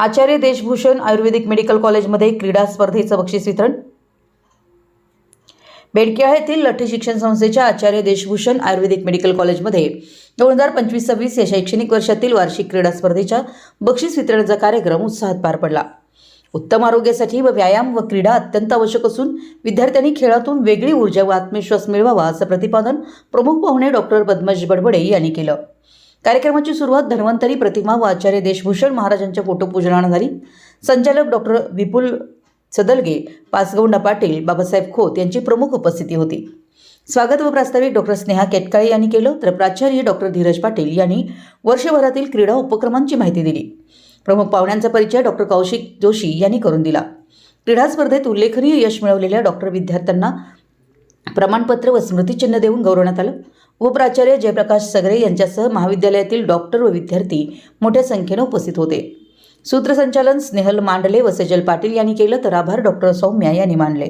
आचार्य देशभूषण आयुर्वेदिक medical कॉलेजमध्ये क्रीडा स्पर्धेचं बक्षीस वितरण। बेडकियाळ येथील लठ्ठी शिक्षण संस्थेच्या आचार्य देशभूषण आयुर्वेदिक मेडिकल कॉलेजमध्ये 2025-26 या शैक्षणिक वर्षातील वार्षिक क्रीडा स्पर्धेच्या बक्षीस वितरणाचा कार्यक्रम उत्साहात पार पडला। उत्तम आरोग्यासाठी व्यायाम व क्रीडा अत्यंत आवश्यक असून विद्यार्थ्यांनी खेळातून वेगळी ऊर्जा व आत्मविश्वास मिळवावा असं प्रतिपादन प्रमुख पाहुणे डॉक्टर पद्मज बडबडे यांनी केलं। कार्यक्रमाची सुरुवात धन्वंतरी प्रतिमा व आचार्य देशभूषण महाराजांच्या फोटोपूजनाने झाली। संचालक डॉक्टर विपुल सदलगे, पाचगौंडा पाटील, बाबासाहेब खोत यांची प्रमुख उपस्थिती होती। स्वागत व प्रास्ताविक डॉक्टर स्नेहा केटकाळे यांनी केलं, तर प्राचार्य डॉक्टर धीरज पाटील यांनी वर्षभरातील क्रीडा उपक्रमांची माहिती दिली। प्रमुख पाहुण्यांचा परिचय डॉक्टर कौशिक जोशी यांनी करून दिला। क्रीडा स्पर्धेत उल्लेखनीय यश मिळवलेल्या डॉक्टर विद्यार्थ्यांना प्रमाणपत्र व स्मृतिचिन्ह देऊन गौरवण्यात आलं। उपप्राचार्य जयप्रकाश सगरे यांच्यासह महाविद्यालयातील डॉक्टर व विद्यार्थी मोठ्या संख्येने उपस्थित होते। सूत्रसंचालन स्नेहल मांडले व सेजल पाटील यांनी केलं, तर आभार डॉक्टर सौम्या यांनी मानले।